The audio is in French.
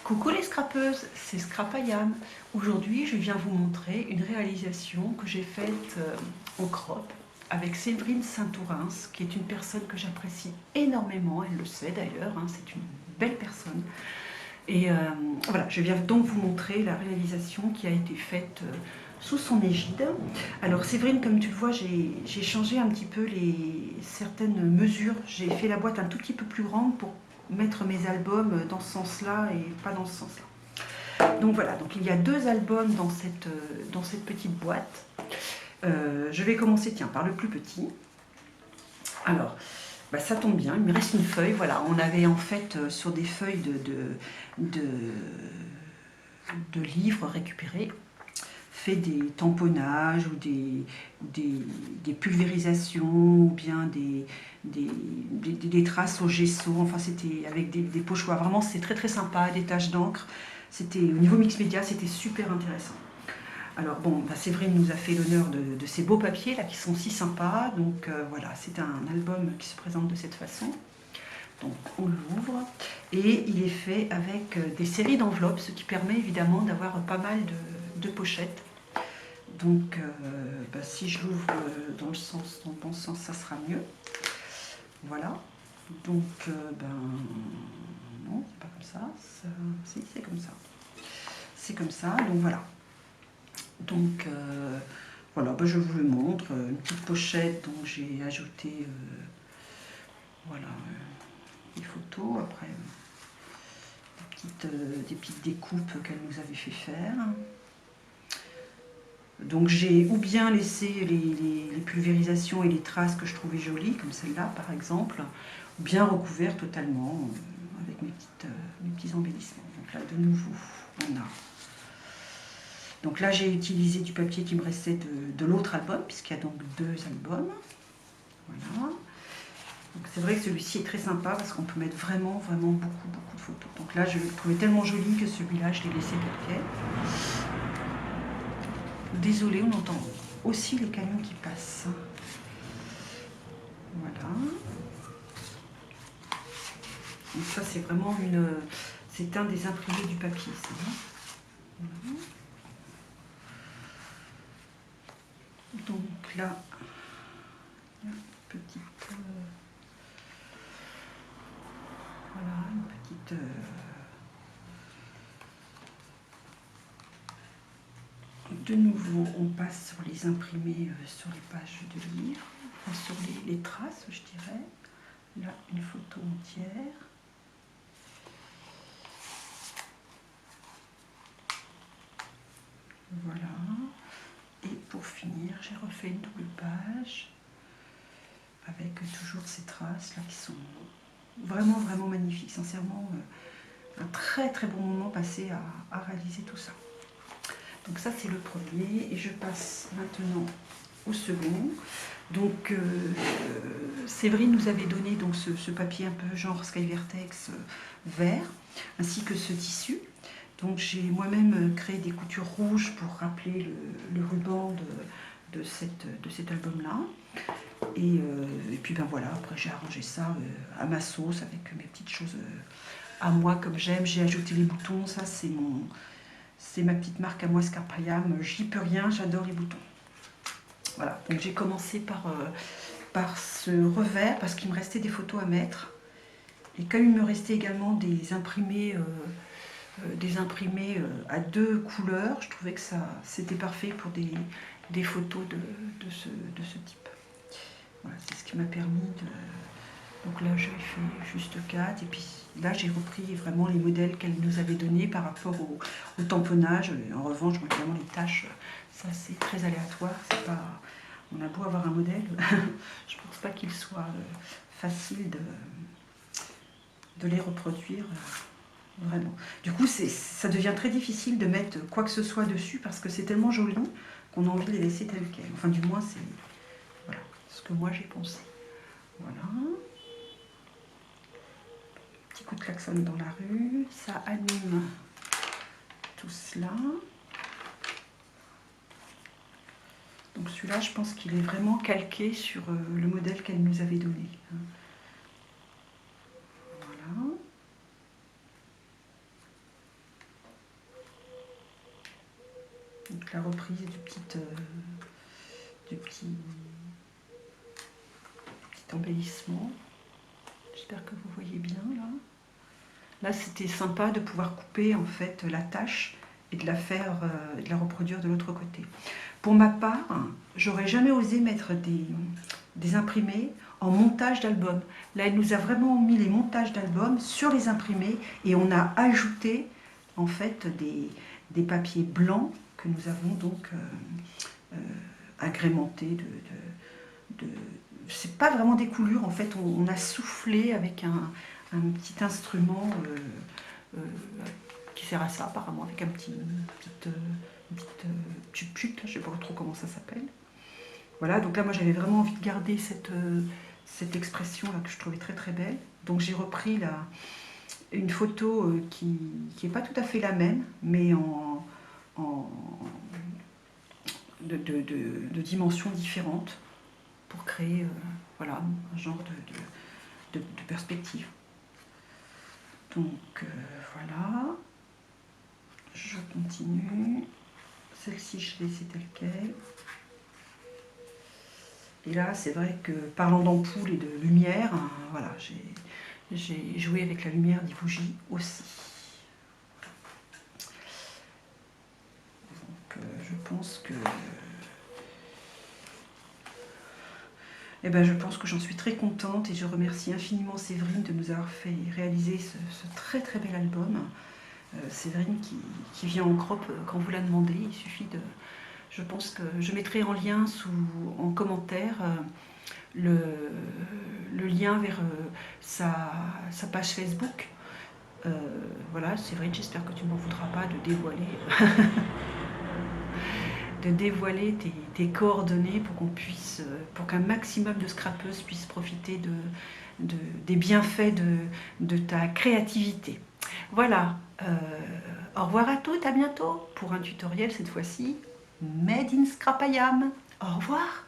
Coucou les scrapeuses, c'est Scrapayam. Aujourd'hui, je viens vous montrer une réalisation que j'ai faite en crop avec Séverine Saint-Ourens, qui est une personne que j'apprécie énormément, elle le sait d'ailleurs, hein, c'est une belle personne. Et voilà, je viens donc vous montrer la réalisation qui a été faite sous son égide. Alors Séverine, comme tu le vois, j'ai changé un petit peu certaines mesures. J'ai fait la boîte un tout petit peu plus grande pour mettre mes albums dans ce sens-là et pas dans ce sens-là. Donc voilà, donc il y a 2 albums dans cette petite boîte. Je vais commencer, tiens, par le plus petit. Alors, bah, ça tombe bien, il me reste une feuille, voilà, on avait en fait sur des feuilles de livres récupérés, fait des tamponnages ou des pulvérisations ou bien des traces au gesso, enfin c'était avec des pochoirs, vraiment c'était très très sympa, des taches d'encre, c'était au niveau mix média, c'était super intéressant. Alors bon, bah Séverine nous a fait l'honneur de ces beaux papiers là qui sont si sympas, donc voilà, c'est un album qui se présente de cette façon. Donc on l'ouvre et il est fait avec des séries d'enveloppes, ce qui permet évidemment d'avoir pas mal de pochettes. Donc bah, si je l'ouvre dans le bon sens, ça sera mieux. Voilà. Donc ben non, c'est pas comme ça. Si, c'est comme ça. C'est comme ça, donc voilà. Donc voilà, ben, je vous le montre. Une petite pochette, donc j'ai ajouté voilà, des photos, après des petites découpes qu'elle nous avait fait faire. Donc j'ai ou bien laissé les pulvérisations et les traces que je trouvais jolies, comme celle-là par exemple, ou bien recouvert totalement avec mes petits embellissements. Donc là de nouveau, on a... Donc là j'ai utilisé du papier qui me restait de l'autre album, puisqu'il y a donc 2 albums. Voilà. Donc c'est vrai que celui-ci est très sympa parce qu'on peut mettre vraiment beaucoup de photos. Donc là je le trouvais tellement joli que celui-là je l'ai laissé tel quel. Désolée, on entend aussi les camions qui passent. Voilà. Donc ça c'est vraiment c'est un des imprimés du papier. Ça. Voilà. Donc là, une petite, voilà, une petite. De nouveau, on passe sur les imprimés sur les pages de livres, enfin, sur les traces, je dirais. Là, une photo entière. Voilà. Et pour finir, j'ai refait une double page avec toujours ces traces là qui sont vraiment magnifiques. Sincèrement, un très bon moment passé à réaliser tout ça. Donc ça c'est le premier et je passe maintenant au second. Donc Séverine nous avait donné donc ce papier un peu genre Sky Vertex vert, ainsi que ce tissu. Donc j'ai moi-même créé des coutures rouges pour rappeler le ruban de cet album-là. Et puis ben voilà, après j'ai arrangé ça à ma sauce avec mes petites choses à moi comme j'aime. J'ai ajouté les boutons, ça c'est ma petite marque à moi Scrapayam, j'y peux rien, j'adore les boutons. Voilà, donc j'ai commencé par ce revers parce qu'il me restait des photos à mettre. Et comme il me restait également des imprimés à 2 couleurs, je trouvais que c'était parfait pour des photos de ce type. Voilà, c'est ce qui m'a permis de... Donc là, j'ai fait juste 4. Et puis là, j'ai repris vraiment les modèles qu'elle nous avait donnés par rapport au tamponnage. En revanche, évidemment, les tâches, ça c'est très aléatoire. C'est pas... On a beau avoir un modèle, je pense pas qu'il soit facile de les reproduire. Vraiment. Du coup, ça devient très difficile de mettre quoi que ce soit dessus parce que c'est tellement joli qu'on a envie de les laisser telles quelles. Enfin, du moins, c'est voilà, ce que moi j'ai pensé. Voilà. Petit coup de klaxon dans la rue. Ça anime tout cela. Donc celui-là, je pense qu'il est vraiment calqué sur le modèle qu'elle nous avait donné. Voilà. Donc la reprise du petit embellissement. J'espère que vous voyez bien là. Là, c'était sympa de pouvoir couper en fait la tâche et de la faire, de la reproduire de l'autre côté. Pour ma part, j'aurais jamais osé mettre des imprimés en montage d'album. Là, elle nous a vraiment mis les montages d'albums sur les imprimés et on a ajouté en fait des papiers blancs que nous avons donc agrémentés c'est pas vraiment des coulures, en fait, on a soufflé avec un petit instrument qui sert à ça apparemment, avec une petite chute, je sais pas trop comment ça s'appelle. Voilà, donc là moi j'avais vraiment envie de garder cette expression là que je trouvais très très belle. Donc j'ai repris une photo qui n'est pas tout à fait la même, mais de dimensions différentes pour créer voilà, un genre de perspective. Donc voilà, je continue. Celle-ci, je l'ai laissée telle quelle. Et là, c'est vrai que parlant d'ampoule et de lumière, voilà, j'ai joué avec la lumière des bougies aussi. Donc je pense que je pense que j'en suis très contente et je remercie infiniment Séverine de nous avoir fait réaliser ce très très bel album. Séverine qui vient en crop quand vous la demandez, il suffit de... Je pense que je mettrai en lien en commentaire le lien vers sa page Facebook. Voilà, Séverine, j'espère que tu ne m'en voudras pas de dévoiler tes coordonnées pour qu'un maximum de scrapeuses puissent profiter des bienfaits de ta créativité. Voilà, au revoir à toutes, à bientôt pour un tutoriel cette fois-ci Made in Scrapayam. Au revoir.